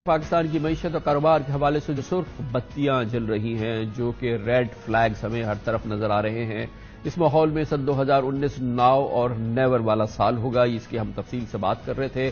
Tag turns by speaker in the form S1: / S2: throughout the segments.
S1: پاکستان کی معیشت اور کاروبار کے حوالے سے جو سرخ بتیاں جل رہی ہیں، جو کہ ریڈ فلیگز ہمیں ہر طرف نظر آ رہے ہیں، اس ماحول میں سن 2019 ناؤ اور نیور والا سال ہوگا، اس کی ہم تفصیل سے بات کر رہے تھے۔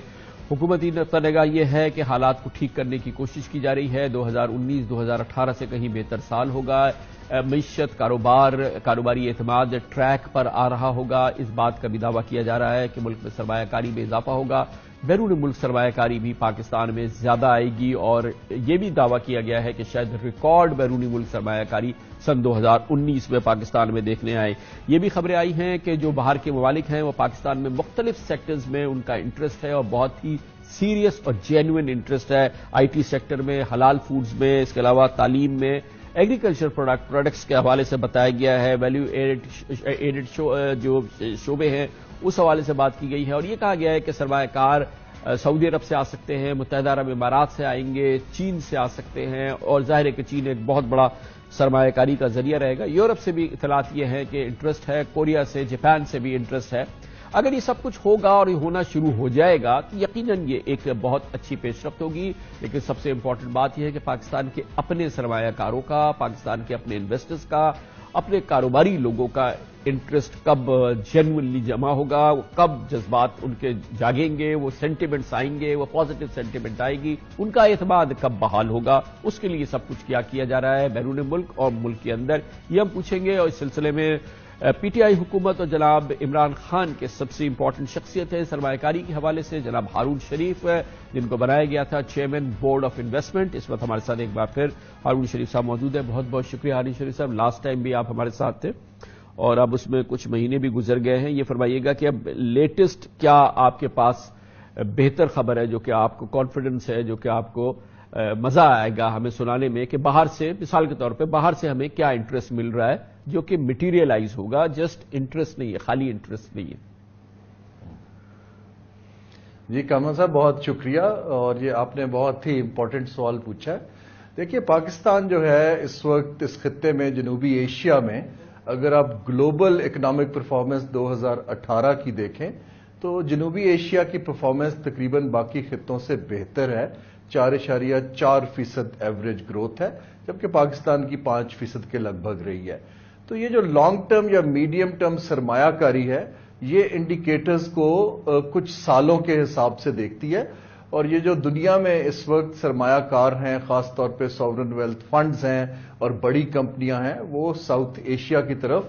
S1: حکومتی نقطہ نگاہ یہ ہے کہ حالات کو ٹھیک کرنے کی کوشش کی جا رہی ہے۔ 2019-2018 سے کہیں بہتر سال ہوگا، معیشت کاروباری اعتماد ٹریک پر آ رہا ہوگا۔ اس بات کا بھی دعویٰ کیا جا رہا ہے کہ ملک میں سرمایہ کاری میں اضافہ ہوگا، بیرون ملک سرمایہ کاری بھی پاکستان میں زیادہ آئے گی، اور یہ بھی دعویٰ کیا گیا ہے کہ شاید ریکارڈ بیرونی ملک سرمایہ کاری سن 2019 میں پاکستان میں دیکھنے آئے۔ یہ بھی خبریں آئی ہیں کہ جو باہر کے ممالک ہیں وہ پاکستان میں مختلف سیکٹرز میں ان کا انٹرسٹ ہے، اور بہت ہی سیریس اور جینوئن انٹرسٹ ہے۔ آئی ٹی سیکٹر میں، حلال فوڈز میں، اس کے علاوہ تعلیم میں، ایگریکلچر پروڈکٹس کے حوالے سے بتایا گیا ہے، ویلیو ایڈڈ جو شعبے ہیں اس حوالے سے بات کی گئی ہے، اور یہ کہا گیا ہے کہ سرمایہ کار سعودی عرب سے آ سکتے ہیں، متحدہ عرب امارات سے آئیں گے، چین سے آ سکتے ہیں، اور ظاہر ہے کہ چین ایک بہت بڑا سرمایہ کاری کا ذریعہ رہے گا۔ یورپ سے بھی اطلاعات یہ ہے کہ انٹرسٹ ہے، کوریا سے، جاپان سے بھی انٹرسٹ ہے۔ اگر یہ سب کچھ ہوگا اور یہ ہونا شروع ہو جائے گا تو یقیناً یہ ایک بہت اچھی پیش رفت ہوگی، لیکن سب سے امپورٹنٹ بات یہ ہے کہ پاکستان کے اپنے سرمایہ کاروں کا، پاکستان کے اپنے انویسٹرز کا، اپنے کاروباری لوگوں کا انٹرسٹ کب جینوئنلی جمع ہوگا، کب جذبات ان کے جاگیں گے، وہ سینٹیمنٹس آئیں گے، وہ پازیٹو سینٹیمنٹ آئے گی، ان کا اعتماد کب بحال ہوگا، اس کے لیے سب کچھ کیا جا رہا ہے بیرون ملک اور ملک کے اندر، یہ ہم پوچھیں گے۔ اور اس سلسلے میں پی ٹی آئی حکومت اور جناب عمران خان کے سب سے امپورٹنٹ شخصیت ہے سرمایہ کاری کے حوالے سے جناب ہارون شریف، جن کو بنایا گیا تھا چیئرمین بورڈ آف انویسٹمنٹ۔ اس وقت ہمارے ساتھ ایک بار پھر ہارون شریف صاحب موجود ہیں۔ بہت بہت شکریہ ہارون شریف صاحب، لاسٹ ٹائم بھی آپ ہمارے ساتھ تھے اور اب اس میں کچھ مہینے بھی گزر گئے ہیں۔ یہ فرمائیے گا کہ اب لیٹسٹ کیا آپ کے پاس بہتر خبر ہے جو کہ آپ کو کانفیڈنس ہے، جو کہ آپ کو مزہ آئے گا ہمیں سنانے میں، کہ باہر سے، مثال کے طور پہ باہر سے ہمیں کیا انٹرسٹ مل رہا ہے جو کہ مٹیریلائز ہوگا، جسٹ انٹرسٹ نہیں ہے، خالی انٹرسٹ نہیں ہے۔
S2: جی کامران صاحب بہت شکریہ، اور یہ آپ نے بہت ہی امپورٹنٹ سوال پوچھا ہے۔ دیکھیے پاکستان جو ہے اس وقت اس خطے میں، جنوبی ایشیا میں، اگر آپ گلوبل اکنامک پرفارمنس 2018 کی دیکھیں تو جنوبی ایشیا کی پرفارمنس تقریباً باقی خطوں سے بہتر ہے، 4.4% ایوریج گروتھ ہے، جبکہ پاکستان کی 5% کے لگ بھگ رہی ہے۔ تو یہ جو لانگ ٹرم یا میڈیم ٹرم سرمایہ کاری ہے، یہ انڈیکیٹرز کو کچھ سالوں کے حساب سے دیکھتی ہے، اور یہ جو دنیا میں اس وقت سرمایہ کار ہیں، خاص طور پہ ساورن ویلتھ فنڈز ہیں اور بڑی کمپنیاں ہیں، وہ ساؤتھ ایشیا کی طرف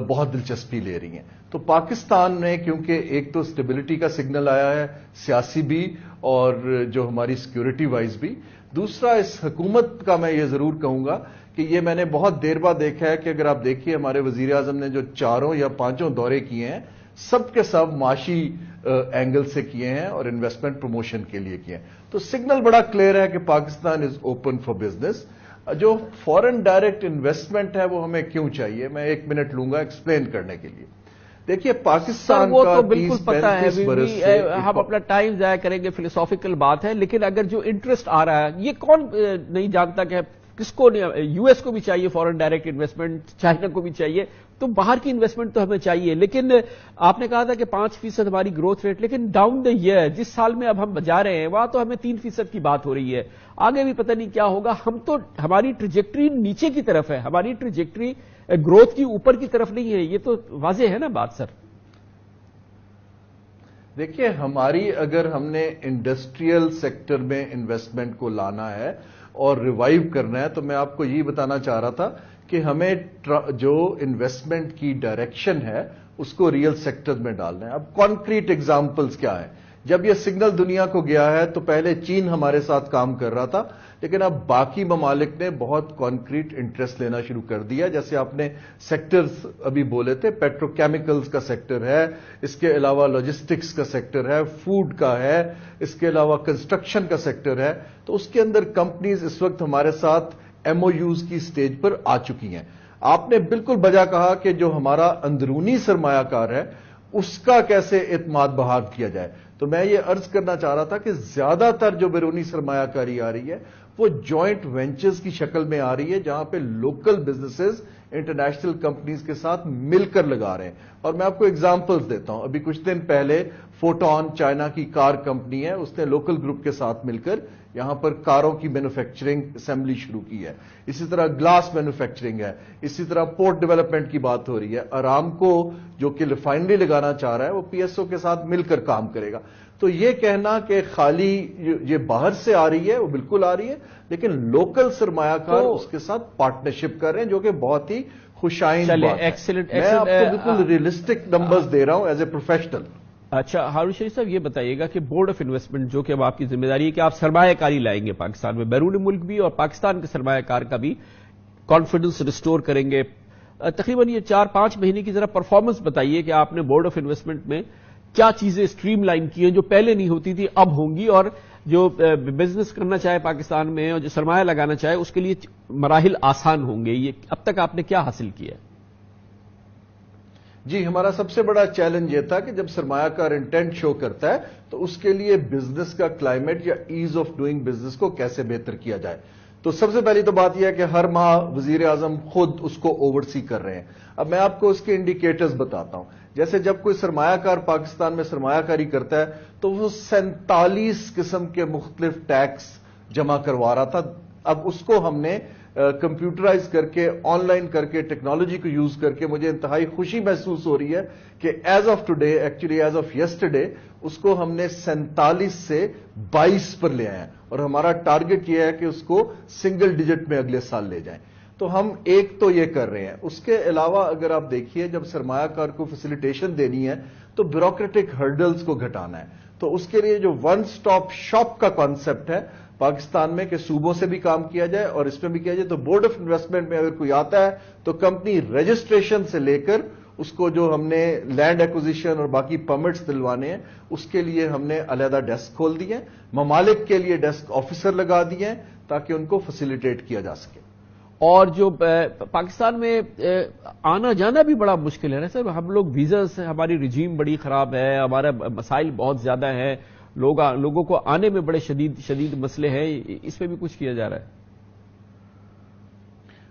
S2: بہت دلچسپی لے رہی ہیں۔ تو پاکستان میں کیونکہ ایک تو سٹیبلٹی کا سگنل آیا ہے، سیاسی بھی اور جو ہماری سیکیورٹی وائز بھی، دوسرا اس حکومت کا میں یہ ضرور کہوں گا کہ یہ میں نے بہت دیر بعد دیکھا ہے کہ اگر آپ دیکھیے ہمارے وزیر اعظم نے جو 4 یا 5 دورے کیے ہیں، سب کے سب معاشی اینگل سے کیے ہیں اور انویسٹمنٹ پروموشن کے لیے کیے ہیں۔ تو سگنل بڑا کلیئر ہے کہ Pakistan is open for business. جو فورن ڈائریکٹ انویسٹمنٹ ہے وہ ہمیں کیوں چاہیے، میں 1 منٹ لوں گا ایکسپلین کرنے کے لیے۔ دیکھیے پاکستان
S1: وہ
S2: کا
S1: تو بالکل پتا ہے،
S2: برس سے
S1: ہم اپنا ٹائم ضائع کریں گے، فلسافیکل بات ہے، لیکن اگر جو انٹرسٹ آ رہا ہے، یہ کون نہیں جانتا کہ کس کو نہیں، یو ایس کو بھی چاہیے فورن ڈائریکٹ انویسٹمنٹ، چائنا کو بھی چاہیے، تو باہر کی انویسٹمنٹ تو ہمیں چاہیے، لیکن آپ نے کہا تھا کہ 5% ہماری گروتھ ریٹ، لیکن ڈاؤن دا ایئر جس سال میں اب ہم جا رہے ہیں وہاں تو ہمیں 3% کی بات ہو رہی ہے، آگے بھی پتہ نہیں کیا ہوگا۔ ہم تو، ہماری ٹریجیکٹری نیچے کی طرف ہے، ہماری ٹریجیکٹری گروتھ کی اوپر کی طرف نہیں ہے، یہ تو واضح ہے نا بات سر۔
S2: دیکھیے ہماری، اگر ہم نے انڈسٹریل سیکٹر میں انویسٹمنٹ کو لانا ہے اور ریوائیو کرنا ہے، تو میں آپ کو یہی بتانا چاہ رہا تھا کہ ہمیں جو انویسٹمنٹ کی ڈائریکشن ہے اس کو ریئل سیکٹر میں ڈالنا ہے۔ اب کانکریٹ ایگزامپلز کیا ہیں؟ جب یہ سگنل دنیا کو گیا ہے تو پہلے چین ہمارے ساتھ کام کر رہا تھا، لیکن اب باقی ممالک نے بہت کانکریٹ انٹرسٹ لینا شروع کر دیا، جیسے آپ نے سیکٹرز ابھی بولے تھے، پیٹرو کیمیکلز کا سیکٹر ہے، اس کے علاوہ لاجسٹکس کا سیکٹر ہے، فوڈ کا ہے، اس کے علاوہ کنسٹرکشن کا سیکٹر ہے۔ تو اس کے اندر کمپنیز اس وقت ہمارے ساتھ ایم او یوز کی سٹیج پر آ چکی ہیں۔ آپ نے بالکل بجا کہا کہ جو ہمارا اندرونی سرمایہ کار ہے اس کا کیسے اعتماد بحال کیا جائے، تو میں یہ عرض کرنا چاہ رہا تھا کہ زیادہ تر جو بیرونی سرمایہ کاری آ رہی ہے وہ جوائنٹ وینچرز کی شکل میں آ رہی ہے، جہاں پہ لوکل بزنسز انٹرنیشنل کمپنیز کے ساتھ مل کر لگا رہے ہیں۔ اور میں آپ کو ایگزامپلز دیتا ہوں، ابھی کچھ دن پہلے فوٹون چائنا کی کار کمپنی ہے، اس نے لوکل گروپ کے ساتھ مل کر یہاں پر کاروں کی مینوفیکچرنگ اسمبلی شروع کی ہے. اسی طرح گلاس مینوفیکچرنگ ہے. اسی طرح پورٹ ڈیولپمنٹ کی بات ہو رہی ہے. ارامکو جو کہ ریفائنری لگانا چاہ رہا ہے وہ پی ایس او کے ساتھ مل کر کام کرے گا. تو یہ کہنا کہ خالی یہ باہر سے آ رہی ہے وہ بالکل آ رہی ہے، لیکن لوکل سرمایہ کار اس کے ساتھ پارٹنرشپ کر رہے ہیں، جو کہ بہت ہی خوشائند بات ہے. میں آپ کو بالکل ریئلسٹک نمبرز دے رہا ہوں ایز اے پروفیشنل.
S1: اچھا ہارون شریف صاحب، یہ بتائیے گا کہ بورڈ آف انویسٹمنٹ جو کہ اب آپ کی ذمہ داری ہے کہ آپ سرمایہ کاری لائیں گے پاکستان میں، بیرون ملک بھی اور پاکستان کے سرمایہ کار کا بھی کانفیڈنس ریسٹور کریں گے. تقریباً یہ 4-5 مہینے کی ذرا پرفارمنس بتائیے کہ آپ نے بورڈ آف انویسٹمنٹ میں کیا چیزیں اسٹریم لائن کی ہیں جو پہلے نہیں ہوتی تھی اب ہوں گی، اور جو بزنس کرنا چاہے پاکستان میں اور جو سرمایہ لگانا چاہے اس کے لیے مراحل آسان ہوں گے. یہ اب تک آپ نے کیا حاصل کیا ہے؟
S2: جی، ہمارا سب سے بڑا چیلنج یہ تھا کہ جب سرمایہ کار انٹینٹ شو کرتا ہے تو اس کے لیے بزنس کا کلائمیٹ یا ایز آف ڈوئنگ بزنس کو کیسے بہتر کیا جائے. تو سب سے پہلی تو بات یہ ہے کہ ہر ماہ وزیر اعظم خود اس کو اوورسی کر رہے ہیں. اب میں آپ کو اس کے انڈیکیٹرز بتاتا ہوں. جیسے جب کوئی سرمایہ کار پاکستان میں سرمایہ کاری کرتا ہے تو وہ 47 قسم کے مختلف ٹیکس جمع کروا رہا تھا. اب اس کو ہم نے کمپیوٹرائز کر کے، آن لائن کر کے، ٹیکنالوجی کو یوز کر کے، مجھے انتہائی خوشی محسوس ہو رہی ہے کہ as of today, actually as of yesterday, اس کو ہم نے 47 سے 22 پر لے آئے ہیں، اور ہمارا ٹارگٹ یہ ہے کہ اس کو سنگل ڈیجٹ میں اگلے سال لے جائیں. تو ہم ایک تو یہ کر رہے ہیں. اس کے علاوہ اگر آپ دیکھیے جب سرمایہ کار کو فیسیلیٹیشن دینی ہے تو بیوروکریٹک ہرڈلز کو گھٹانا ہے. تو اس کے لیے جو ون سٹاپ شاپ کا کانسیپٹ ہے پاکستان میں کہ صوبوں سے بھی کام کیا جائے اور اس میں بھی کیا جائے، تو بورڈ آف انویسٹمنٹ میں اگر کوئی آتا ہے تو کمپنی رجسٹریشن سے لے کر اس کو جو ہم نے لینڈ ایکوزیشن اور باقی پرمٹس دلوانے ہیں اس کے لیے ہم نے علیحدہ ڈیسک کھول دیے ہیں. ممالک کے لیے ڈیسک آفیسر لگا دیے ہیں تاکہ ان کو فیسیلیٹیٹ کیا جا سکے.
S1: اور جو پاکستان میں آنا جانا بھی بڑا مشکل ہے نا سر. ہم لوگ ویزا سے، ہماری رجیم بڑی خراب ہے، ہمارا مسائل بہت زیادہ ہیں، لوگوں کو آنے میں بڑے شدید مسئلے ہیں. اس پہ بھی کچھ کیا جا رہا ہے؟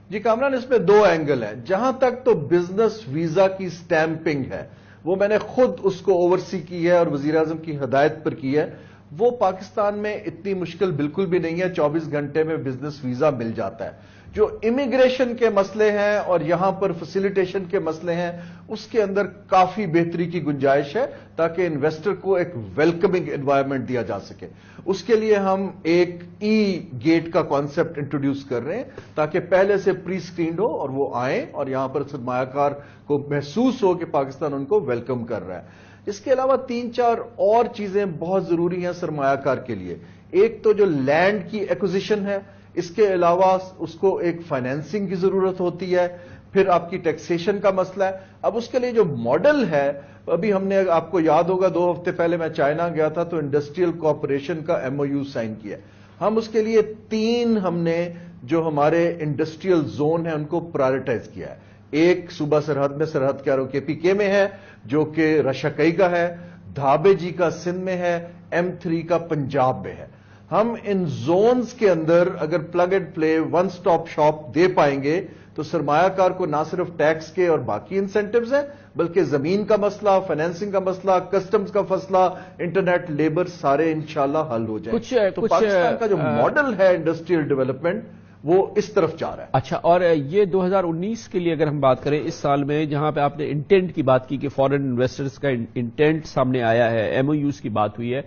S2: جی کامران، اس میں 2 اینگل ہیں. جہاں تک تو بزنس ویزا کی سٹیمپنگ ہے وہ میں نے خود اس کو اوورسی کی ہے اور وزیر اعظم کی ہدایت پر کی ہے. وہ پاکستان میں اتنی مشکل بالکل بھی نہیں ہے، 24 گھنٹے میں بزنس ویزا مل جاتا ہے. جو امیگریشن کے مسئلے ہیں اور یہاں پر فیسیلیٹیشن کے مسئلے ہیں اس کے اندر کافی بہتری کی گنجائش ہے تاکہ انویسٹر کو ایک ویلکمنگ انوائرمنٹ دیا جا سکے. اس کے لیے ہم ایک ای گیٹ کا کانسیپٹ انٹروڈیوس کر رہے ہیں تاکہ پہلے سے پری اسکرینڈ ہو اور وہ آئیں اور یہاں پر سرمایہ کار کو محسوس ہو کہ پاکستان ان کو ویلکم کر رہا ہے. اس کے علاوہ 3-4 اور چیزیں بہت ضروری ہیں سرمایہ کار کے لیے. ایک تو جو لینڈ کی ایکوزیشن ہے، اس کے علاوہ اس کو ایک فائنینسنگ کی ضرورت ہوتی ہے. پھر آپ کی ٹیکسیشن کا مسئلہ ہے. اب اس کے لیے جو ماڈل ہے، ابھی ہم نے، آپ کو یاد ہوگا 2 ہفتے پہلے میں چائنا گیا تھا تو انڈسٹریل کوآپریشن کا MOU سائن کیا. ہم اس کے لیے 3 ہم نے جو ہمارے انڈسٹریل زون ہیں ان کو پرائرٹائز کیا ہے. ایک صوبہ سرحد میں، سرحد کیا KPK میں ہے جو کہ رشکئی کا ہے، دھابے جی کا سندھ میں ہے، M3 کا پنجاب میں ہے. ہم ان زونز کے اندر اگر plug and play one stop shop دے پائیں گے تو سرمایہ کار کو نہ صرف ٹیکس کے اور باقی انسینٹیوز ہیں بلکہ زمین کا مسئلہ، فائنینسنگ کا مسئلہ، کسٹمز کا مسئلہ، انٹرنیٹ، لیبر، سارے انشاءاللہ حل ہو جائیں. تو پاکستان کا جو ماڈل ہے انڈسٹریل ڈیولپمنٹ وہ اس طرف جا رہا ہے.
S1: اچھا، اور یہ 2019 کے لیے اگر ہم بات کریں، اس سال میں جہاں پہ آپ نے انٹینٹ کی بات کی کہ فورن انویسٹرز کا انٹینٹ سامنے آیا ہے، MOUs کی بات ہوئی ہے،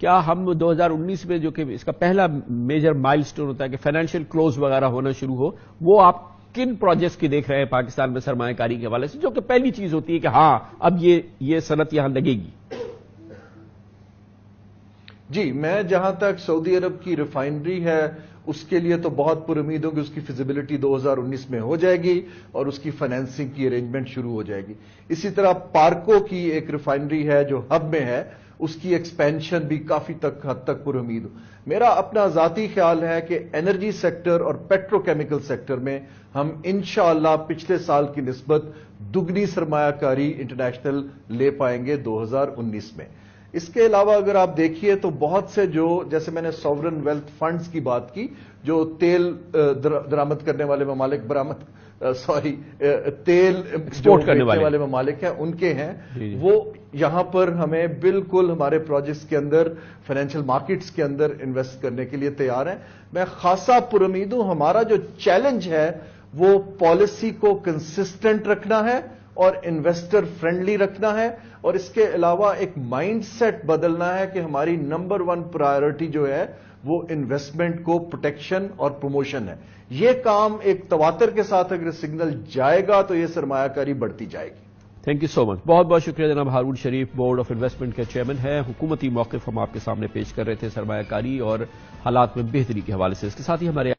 S1: کیا ہم 2019 میں جو کہ اس کا پہلا میجر مائل سٹون ہوتا ہے کہ فائنینشیل کلوز وغیرہ ہونا شروع ہو، وہ آپ کن پروجیکٹس کی دیکھ رہے ہیں پاکستان میں سرمایہ کاری کے حوالے سے، جو کہ پہلی چیز ہوتی ہے کہ ہاں اب یہ صنعت یہاں لگے گی؟
S2: جی، میں جہاں تک سعودی عرب کی ریفائنری ہے اس کے لیے تو بہت پر امید ہوں کہ اس کی فیزیبلٹی 2019 میں ہو جائے گی اور اس کی فائنینسنگ کی ارینجمنٹ شروع ہو جائے گی. اسی طرح پارکو کی ایک ریفائنری ہے جو ہب میں ہے، اس کی ایکسپینشن بھی کافی حد تک پر امید ہوں. میرا اپنا ذاتی خیال ہے کہ انرجی سیکٹر اور پیٹرو کیمیکل سیکٹر میں ہم انشاءاللہ پچھلے سال کی نسبت دگنی سرمایہ کاری انٹرنیشنل لے پائیں گے 2019 میں. اس کے علاوہ اگر آپ دیکھیے تو بہت سے جو جیسے میں نے سوورن ویلتھ فنڈز کی بات کی جو تیل درآمد کرنے والے ممالک تیل
S1: ایکسپورٹ کرنے
S2: والے ممالک ہیں ان کے ہیں وہ یہاں پر ہمیں بالکل ہمارے پروجیکٹس کے اندر فائنینشیل مارکیٹس کے اندر انویسٹ کرنے کے لیے تیار ہیں. میں خاصا پرامید ہوں. ہمارا جو چیلنج ہے وہ پالیسی کو کنسسٹنٹ رکھنا ہے اور انویسٹر فرینڈلی رکھنا ہے اور اس کے علاوہ ایک مائنڈ سیٹ بدلنا ہے کہ ہماری نمبر 1 پرائرٹی جو ہے وہ انویسٹمنٹ کو پروٹیکشن اور پروموشن ہے. یہ کام ایک تواتر کے ساتھ اگر سگنل جائے گا تو یہ سرمایہ کاری بڑھتی جائے گی.
S1: تھینک یو سو مچ. بہت بہت شکریہ جناب ہارون شریف, بورڈ آف انویسٹمنٹ کے چیئرمین ہیں. حکومتی موقف ہم آپ کے سامنے پیش کر رہے تھے سرمایہ کاری اور حالات میں بہتری کے حوالے سے. اس کے ساتھ ہی ہمارے